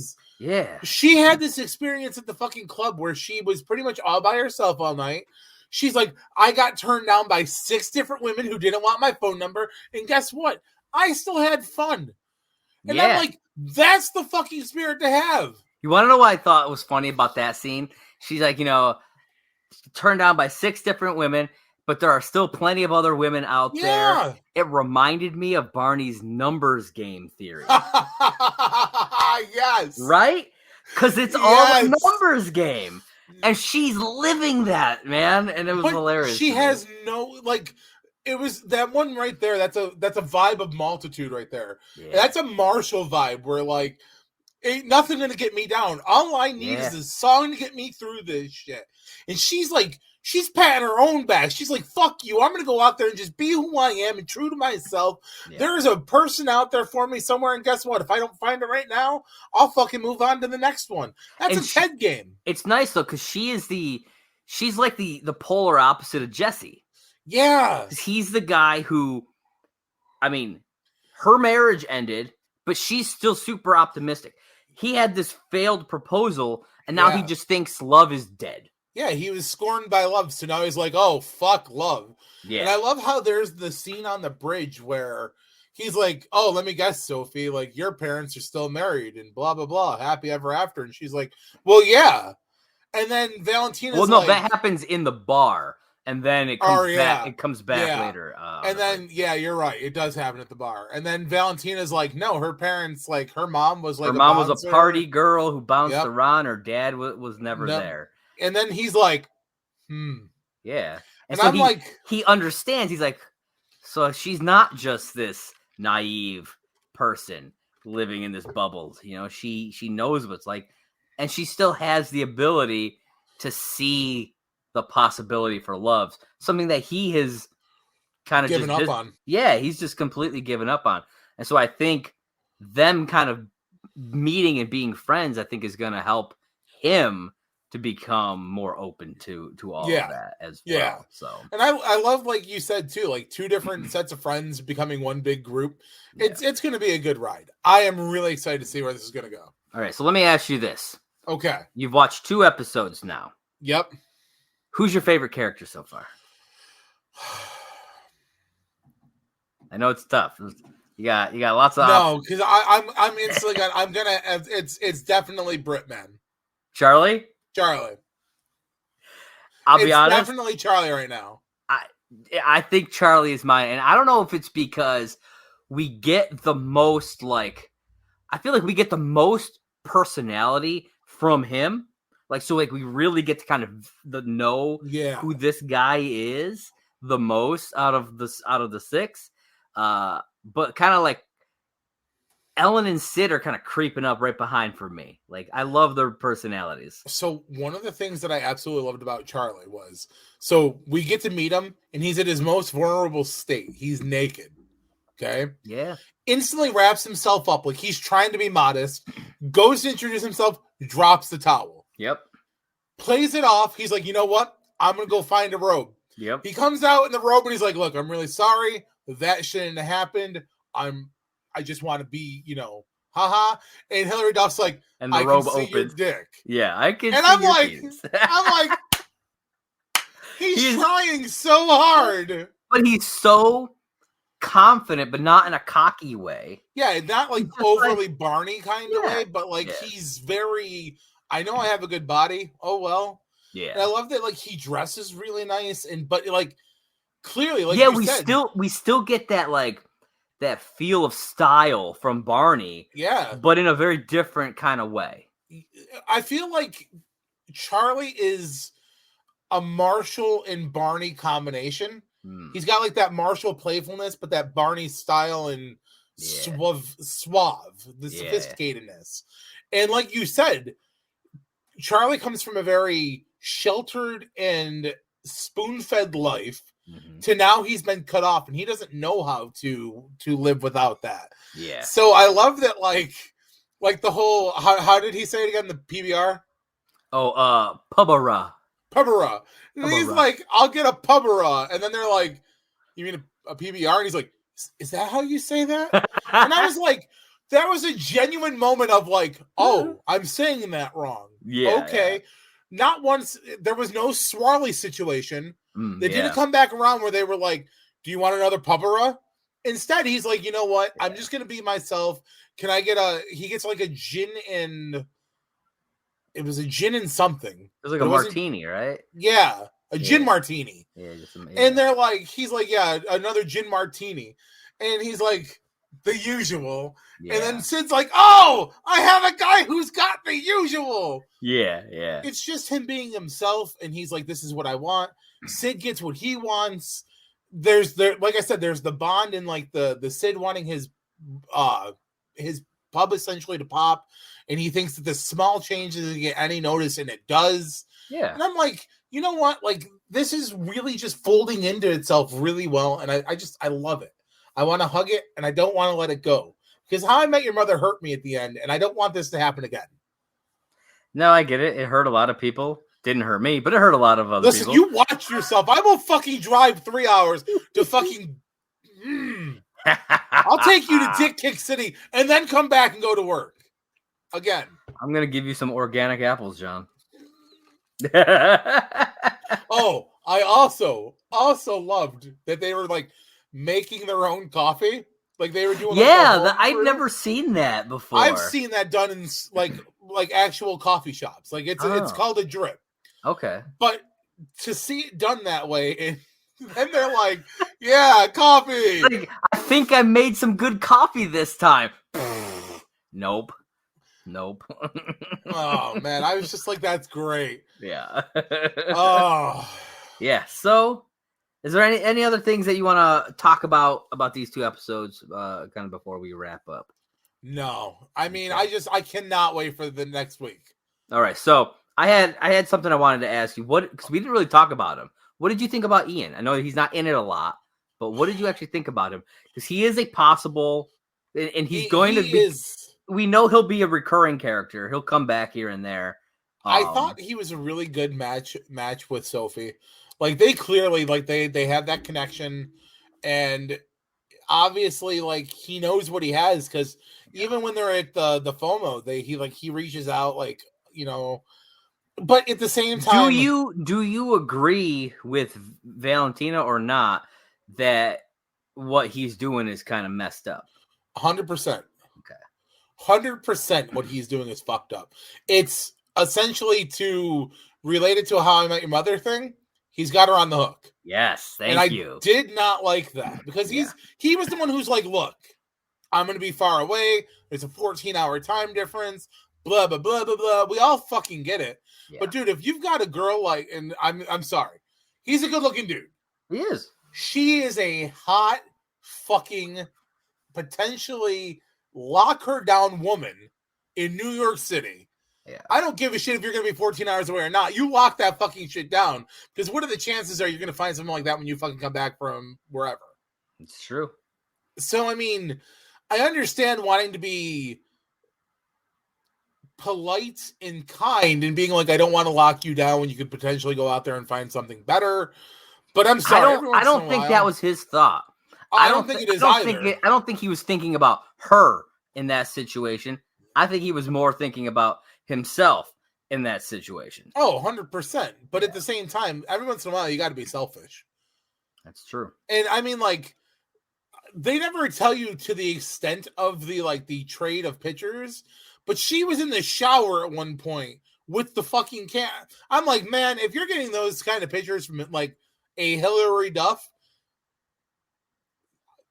had this experience at the fucking club where she was pretty much all by herself all night. She's like, I got turned down by 6 different women who didn't want my phone number. And guess what? I still had fun. And I'm like, that's the fucking spirit to have. You want to know what I thought was funny about that scene? She's like, turned down by 6 different women, but there are still plenty of other women out there. It reminded me of Barney's numbers game theory. Yes. Right? Because it's all a numbers game. And she's living that, man. And it was hilarious. She has no, it was that one right there. That's a vibe of multitude right there. Yeah. And that's a Marshall vibe where like ain't nothing gonna get me down. All I need is a song to get me through this shit. And she's like, she's patting her own back. She's like, fuck you. I'm gonna go out there and just be who I am and true to myself. Yeah. There's a person out there for me somewhere, and guess what? If I don't find it right now, I'll fucking move on to the next one. That's a Ted game. It's nice though, because she's like the polar opposite of Jesse. Yeah. He's the guy who, I mean, her marriage ended, but she's still super optimistic. He had this failed proposal, and now he just thinks love is dead. Yeah, he was scorned by love, so now he's like, oh, fuck love. Yeah. And I love how there's the scene on the bridge where he's like, oh, let me guess, Sophie, like, your parents are still married and blah, blah, blah, happy ever after. And she's like, well, yeah. And then Valentina's well, no, that happens in the bar. And then it comes back. It comes back later. And then, you're right. It does happen at the bar. And then Valentina's like, no, her parents, like, her mom was like, her mom was a party girl who bounced around. Her dad was never there. And then he's like, yeah. And so I'm like, he understands. He's like, so she's not just this naive person living in this bubble. You know, she knows what's like, and she still has the ability to see the possibility for love, something that he has kind of given up on. Yeah, he's just completely given up on. And so I think them kind of meeting and being friends, I think, is going to help him to become more open to all of that as well. Yeah. So, and I love, like you said too, like two different sets of friends becoming one big group. It's going to be a good ride. I am really excited to see where this is going to go. All right, so let me ask you this. Okay. You've watched 2 episodes now. Yep. Who's your favorite character so far? I know it's tough. You got lots of options. Because I'm instantly I'm gonna. It's definitely Britman. Charlie. I'll be honest. Definitely Charlie right now. I think Charlie is mine, and I don't know if it's because we get the most I feel like we get the most personality from him. Like, so, like, we really get to kind of know who this guy is the most out of the 6. But kind of like Ellen and Sid are kind of creeping up right behind for me. Like, I love their personalities. So one of the things that I absolutely loved about Charlie was, so we get to meet him, and he's at his most vulnerable state. He's naked. Okay? Yeah. Instantly wraps himself up like he's trying to be modest, goes to introduce himself, drops the towel. Yep. Plays it off. He's like, you know what? I'm going to go find a robe. Yep. He comes out in the robe and he's like, look, I'm really sorry. That shouldn't have happened. I just want to be, haha. And Hilary Duff's like, and the robe opens. Your dick. Yeah, I can. And I'm like, he's trying so hard. But he's so confident, but not in a cocky way. Yeah, not like overly Barney kind of way, but like he's very, I know I have a good body. Oh, well. Yeah. And I love that, like, he dresses really nice, but like clearly, like, we still get that, like, that feel of style from Barney. Yeah. But in a very different kind of way. I feel like Charlie is a Marshall and Barney combination. He's got like that Marshall playfulness, but that Barney style and suave, the sophisticatedness. And like you said, Charlie comes from a very sheltered and spoon-fed life to now he's been cut off and he doesn't know how to live without that. Yeah. So I love that, like the whole, how did he say it again? The PBR? Oh, Pubara. And he's like, I'll get a Pubara. And then they're like, you mean a PBR? And he's like, is that how you say that? And I was like, that was a genuine moment of like, oh, I'm saying that wrong. Yeah. Okay. Yeah. Not once, there was no Swarley situation. They didn't come back around where they were like, do you want another Pubara? Instead, he's like, you know what? I'm just going to be myself. Can I get he gets like a gin and, it was a gin and something. It was like a martini, right? Yeah. A gin martini. Yeah, and they're like, he's like, yeah, another gin martini. And he's like, the usual. Yeah. And then Sid's like, oh, I have a guy who's got the usual. Yeah. It's just him being himself. And he's like, this is what I want. Sid gets what he wants. like I said, there's the bond and like the Sid wanting his pub essentially to pop, and he thinks that the small changes doesn't get any notice, and it does. Yeah. And I'm like, you know what? Like, this is really just folding into itself really well, and I love it. I want to hug it, and I don't want to let it go. Because How I Met Your Mother hurt me at the end, and I don't want this to happen again. No, I get it. It hurt a lot of people. Didn't hurt me, but it hurt a lot of other people. Listen, you watch yourself. I will fucking drive 3 hours to fucking... I'll take you to Dick Kick City and then come back and go to work. Again. I'm going to give you some organic apples, John. Oh, I also loved that they were like making their own coffee. Like they were doing. Yeah, I'd never seen that before. I've seen that done in like actual coffee shops. Like it's called a drip. Okay. But to see it done that way, and they're like, yeah, coffee. Like, I think I made some good coffee this time. Nope. Oh man, I was just like, that's great. Yeah. Oh. Yeah. So, is there any other things that you want to talk about these two episodes, kind of before we wrap up? No, I mean, I cannot wait for the next week. All right. So I had something I wanted to ask you. Because we didn't really talk about him. What did you think about Ian? I know he's not in it a lot, but what did you actually think about him? Because he is a possible, and he's going to be. We know he'll be a recurring character. He'll come back here and there. I thought he was a really good match with Sophie. Like they clearly they have that connection, and obviously like he knows what he has because even when they're at the FOMO, he reaches out like, you know. But at the same time, do you agree with Valentina or not that what he's doing is kind of messed up? 100%. 100% what he's doing is fucked up. It's essentially to relate it to a How I Met Your Mother thing. He's got her on the hook. Yes, thank you. I did not like that because he was the one who's like, look, I'm going to be far away. There's a 14-hour time difference. Blah, blah, blah, blah, blah. We all fucking get it. Yeah. But dude, if you've got a girl like, and I'm sorry, he's a good looking dude. He is. She is a hot fucking potentially lock her down woman in New York City. Yeah. I don't give a shit if you're going to be 14 hours away or not. You lock that fucking shit down because what are the chances are you're going to find something like that when you fucking come back from wherever? It's true. So, I mean, I understand wanting to be polite and kind and being like, I don't want to lock you down when you could potentially go out there and find something better. But I'm sorry. I don't think that was his thought. I don't think it is either. I don't think he was thinking about her in that situation. I think he was more thinking about himself in that situation. Oh, 100%. But at the same time, every once in a while, you got to be selfish. That's true. And I mean, like, they never tell you to the extent of the trade of pictures, but she was in the shower at one point with the fucking cat. I'm like, man, if you're getting those kind of pictures from like a Hillary Duff,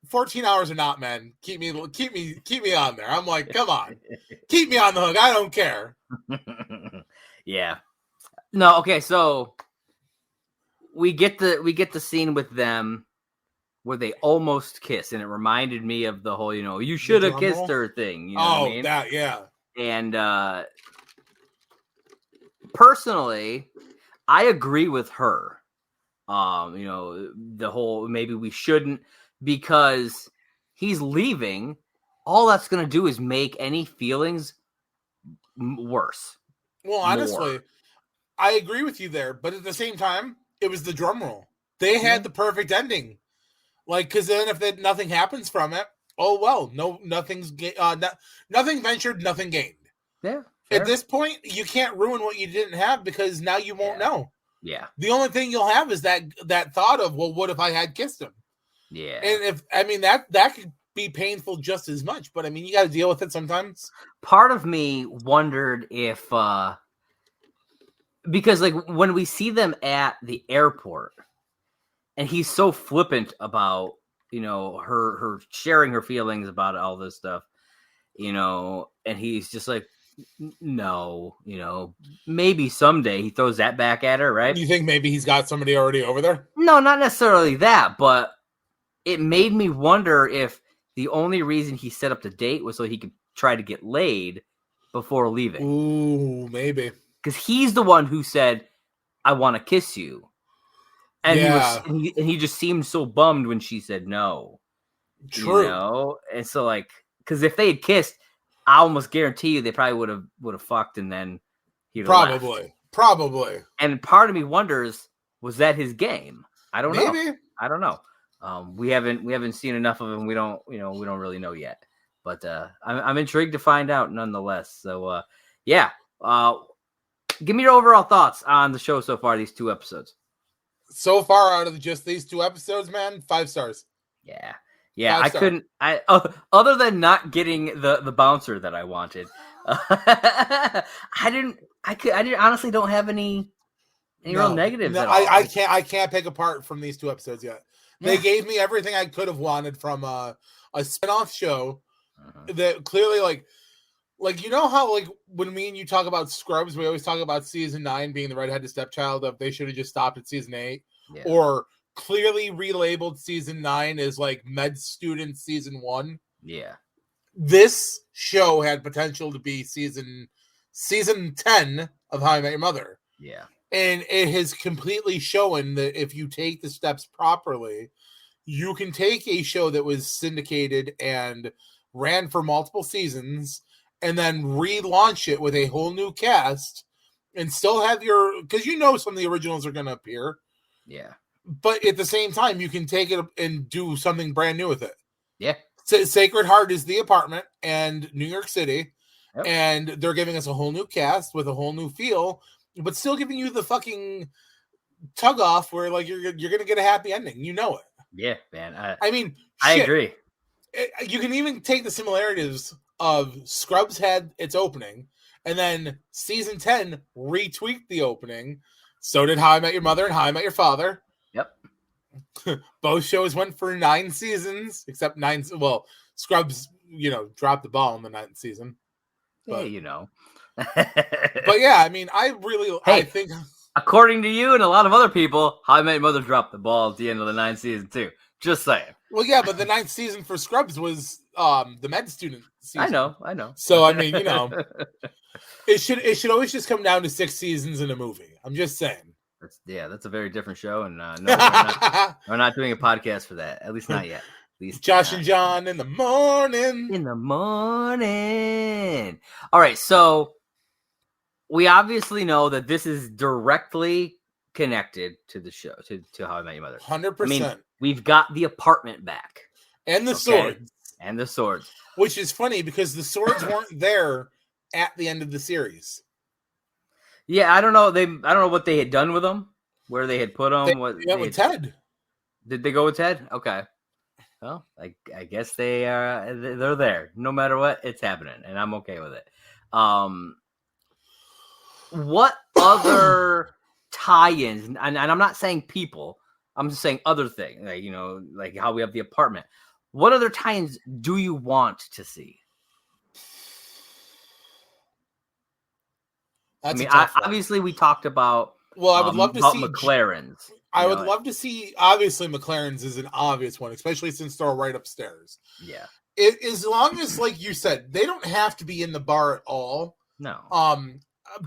14 hours or not, man, keep me on there. I'm like, come on, keep me on the hook. I don't care. Yeah. No. Okay. So we get the scene with them where they almost kiss, and it reminded me of the whole, you should have kissed her thing. You know what I mean? That, yeah. And personally, I agree with her. The whole maybe we shouldn't, because he's leaving. All that's going to do is make any feelings worse. Well, honestly, I agree with you there, but at the same time, it was the drum roll. They had the perfect ending. Like, because then if nothing happens from it, oh well, nothing ventured, nothing gained. Yeah. Fair. At this point, you can't ruin what you didn't have because now you won't know. Yeah. The only thing you'll have is that thought of, well, what if I had kissed him? Yeah. And that could be painful just as much, but I mean, you got to deal with it sometimes. Part of me wondered if, because like when we see them at the airport, and he's so flippant about, her sharing her feelings about all this stuff, and he's just like, No, maybe someday he throws that back at her, right? You think maybe he's got somebody already over there? No, not necessarily that, but it made me wonder if the only reason he set up the date was so he could try to get laid before leaving. Ooh, maybe. Because he's the one who said, "I want to kiss you," and he just seemed so bummed when she said no. True. And so like, because if they had kissed, I almost guarantee you they probably would have fucked, and then he'd have left. Probably. And part of me wonders, was that his game? I don't know. Maybe. I don't know. We haven't seen enough of him. We don't really know yet. But I'm intrigued to find out nonetheless. So yeah. Give me your overall thoughts on the show so far, these 2 episodes. So far, out of just these 2 episodes, man, 5 stars. Yeah. I couldn't. Other than not getting the bouncer that I wanted, I honestly don't have any real negatives. No, at all. I can't pick apart from these 2 episodes yet. They gave me everything I could have wanted from a spinoff show that clearly like how like when me and you talk about Scrubs, we always talk about season 9 being the redheaded stepchild of they should have just stopped at season 8, or clearly relabeled season 9 as like med student season 1. Yeah, this show had potential to be season 10 of How I Met Your Mother. Yeah, and it has completely shown that if you take the steps properly, you can take a show that was syndicated and ran for multiple seasons and then relaunch it with a whole new cast and still have because some of the originals are going to appear. Yeah. But at the same time, you can take it and do something brand new with it. Yeah. Sacred Heart is the apartment and New York City. Yep. And they're giving us a whole new cast with a whole new feel, but still giving you the fucking tug off where like you're going to get a happy ending. You know it. Yeah, man. I agree. You can even take the similarities of Scrubs had its opening, and then season 10 retweaked the opening. So did How I Met Your Mother and How I Met Your Father. Yep. Both shows went for 9 seasons, except 9. Well, Scrubs, dropped the ball in the 9th season. But, but yeah, I think. According to you and a lot of other people, How I Met Your Mother dropped the ball at the end of the 9th season too. Just saying. Well, yeah, but the 9th season for Scrubs was the med student season. I know. So it should always just come down to 6 seasons in a movie. I'm just saying. That's a very different show, and no, we're not doing a podcast for that. At least not yet. At least Josh and John in the morning. All right, so we obviously know that this is directly connected to the show, to How I Met Your Mother. 100%. We've got the apartment back. And the swords. And the swords. Which is funny because the swords weren't there at the end of the series. Yeah, I don't know what they had done with them, where they had put them. They went with Ted. Did they go with Ted? Okay. Well, I guess they're there. No matter what, it's happening, and I'm okay with it. What other tie-ins? And I'm not saying people. I'm just saying other things, like how we have the apartment. What other tie-ins do you want to see? Obviously, we talked about. Well, I would love to see McLaren's. I would love to see. Obviously, McLaren's is an obvious one, especially since they're right upstairs. Yeah. As long as, like you said, they don't have to be in the bar at all. No.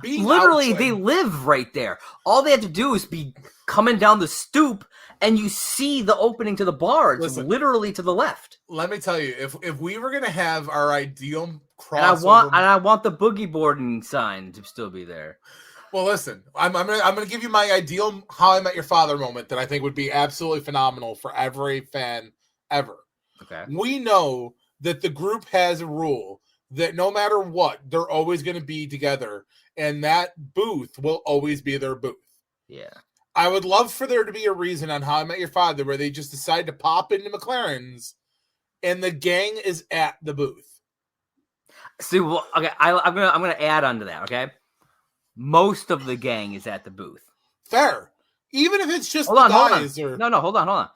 Literally, they live right there. All they have to do is be coming down the stoop, and you see the opening to the bar. It's literally to the left. Let me tell you, if we were gonna have our ideal crossover, and I want the boogie boarding sign to still be there. Well, listen, I'm gonna give you my ideal How I Met Your Father moment that I think would be absolutely phenomenal for every fan ever. Okay. We know that the group has a rule that no matter what, they're always going to be together, and that booth will always be their booth. Yeah. I would love for there to be a reason on How I Met Your Father where they just decide to pop into McLaren's, and the gang is at the booth. See, well, okay, I'm gonna add on to that. Okay, most of the gang is at the booth. Fair, even if it's just hold on. Hold on.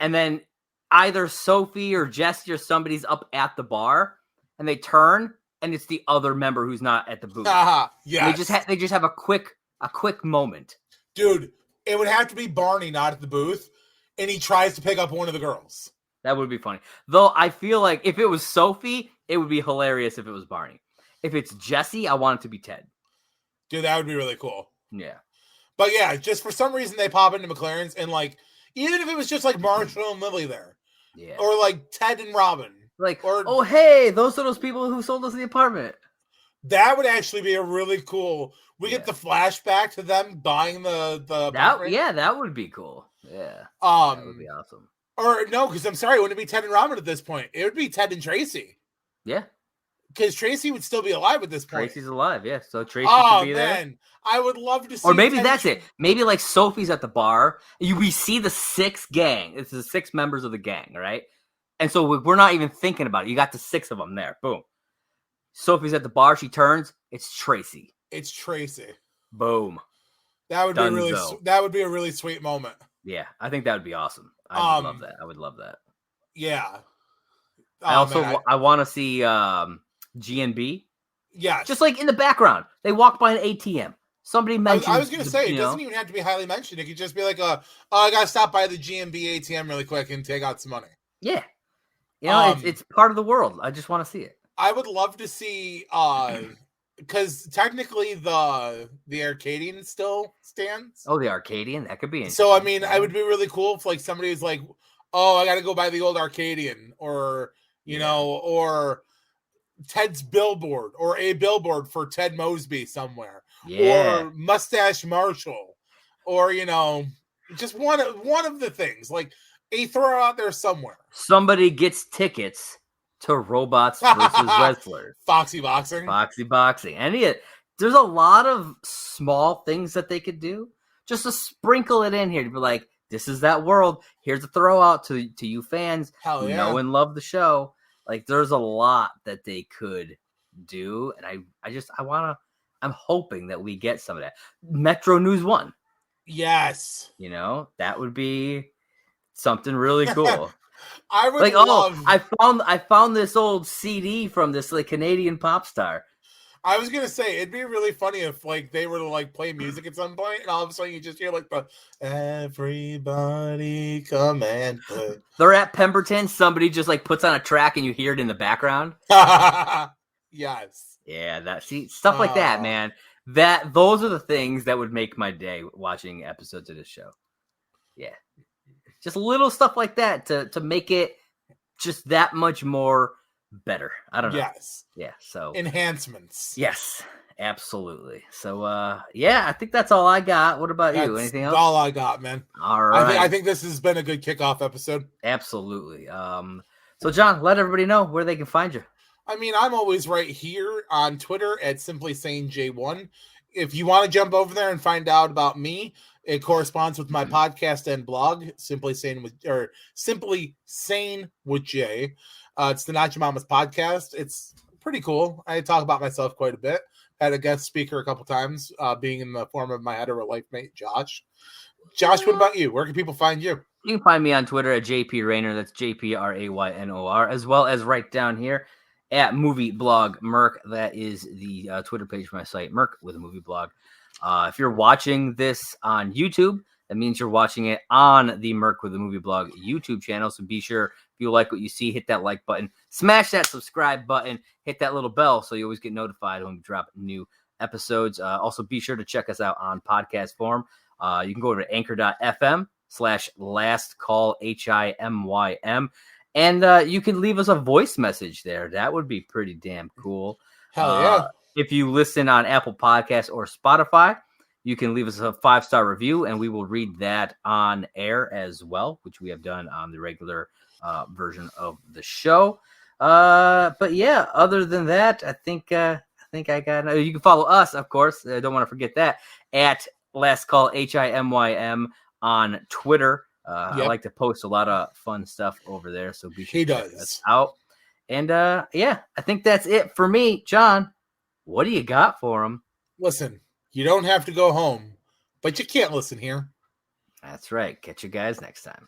And then either Sophie or Jesse or somebody's up at the bar, and they turn, and it's the other member who's not at the booth. Yes. They just have a quick moment. Dude, it would have to be Barney not at the booth, and he tries to pick up one of the girls. That would be funny. Though I feel like if it was Sophie, it would be hilarious if it was Barney. If it's Jesse, I want it to be Ted. Dude, that would be really cool. Yeah. But yeah, just for some reason they pop into McLaren's, and like, even if it was just like Marshall and Lily there. Yeah. Or like Ted and Robin. Like, or, oh, hey, those are those people who sold us the apartment. That would actually be a really cool. We get the flashback to them buying the apartment. Yeah, that would be cool. Yeah. That would be awesome. Or no, because I'm sorry, it wouldn't be Ted and Robin at this point. It would be Ted and Tracy. Yeah. Because Tracy would still be alive at this point. Tracy's alive, yeah. So Tracy should be there. Man. I would love to see. Or maybe that's it. Maybe like Sophie's at the bar. We see the 6 gang. It's the 6 members of the gang, right? And so we're not even thinking about it. You got the 6 of them there. Boom. Sophie's at the bar. She turns. It's Tracy. It's Tracy. Boom. That would be a really sweet moment. Yeah, I think that would be awesome. I would love that. I would love that. Yeah. I want to see G&B. Yeah. Just like in the background. They walk by an ATM. Somebody mentioned. I was going to say, it doesn't even have to be highly mentioned. It could just be like, I got to stop by the G&B ATM really quick and take out some money. Yeah. It's part of the world. I just want to see it. I would love to see, because technically the Arcadian still stands. Oh, the Arcadian? That could be interesting. So, I mean, it would be really cool if, like, somebody was like, oh, I got to go buy the old Arcadian, or, you know, or Ted's billboard, or a billboard for Ted Mosby somewhere. Yeah. Or Mustache Marshall, or, you know, just one of the things. Like, a throw out there somewhere. Somebody gets tickets to Robots versus Wrestlers. Foxy Boxing. There's a lot of small things that they could do just to sprinkle it in here to be like, this is that world. Here's a throw out to you fans who know and love the show. Like, there's a lot that they could do. And I'm hoping that we get some of that. Metro News 1. Yes. You know, that would be something really cool. I would love. I found this old CD from this like Canadian pop star. I was gonna say it'd be really funny if like they were to like play music at some point, and all of a sudden you just hear like the "Everybody Come and Play." They're at Pemberton. Somebody just like puts on a track, and you hear it in the background. Yes. Yeah. Stuff like that, man. Those are the things that would make my day watching episodes of this show. Yeah. Just little stuff like that to make it just that much more better. I don't know. Yes. Yeah. So enhancements. Yes, absolutely. So I think that's all I got. What about you? Anything else? All I got, man. All right. I think this has been a good kickoff episode. Absolutely. So John, let everybody know where they can find you. I mean, I'm always right here on Twitter at Simply Sane J1. If you want to jump over there and find out about me, it corresponds with my podcast and blog, Simply Sane with J. It's the Not Your Mama's podcast. It's pretty cool. I talk about myself quite a bit. Had a guest speaker a couple times, being in the form of my hetero life mate, Josh. Josh, what about you? Where can people find you? You can find me on Twitter at JP Raynor. That's JPRAYNOR, as well as right down here at Movie Blog Merc. That is the Twitter page for my site, Merc with a movie blog. If you're watching this on YouTube, that means you're watching it on the Merc with the Movie Blog YouTube channel. So be sure, if you like what you see, hit that like button, smash that subscribe button, hit that little bell so you always get notified when we drop new episodes. Also, be sure to check us out on podcast form. You can go over to anchor.fm/last call HIMYM. And you can leave us a voice message there. That would be pretty damn cool. Hell yeah. If you listen on Apple Podcasts or Spotify, you can leave us a 5-star review, and we will read that on air as well, which we have done on the regular version of the show. But yeah, other than that, I think I got. You can follow us, of course. I don't want to forget that at Last Call HIMYM on Twitter. I like to post a lot of fun stuff over there, so be sure to check us out. And I think that's it for me. John, what do you got for him? Listen, you don't have to go home, but you can't listen here. That's right. Catch you guys next time.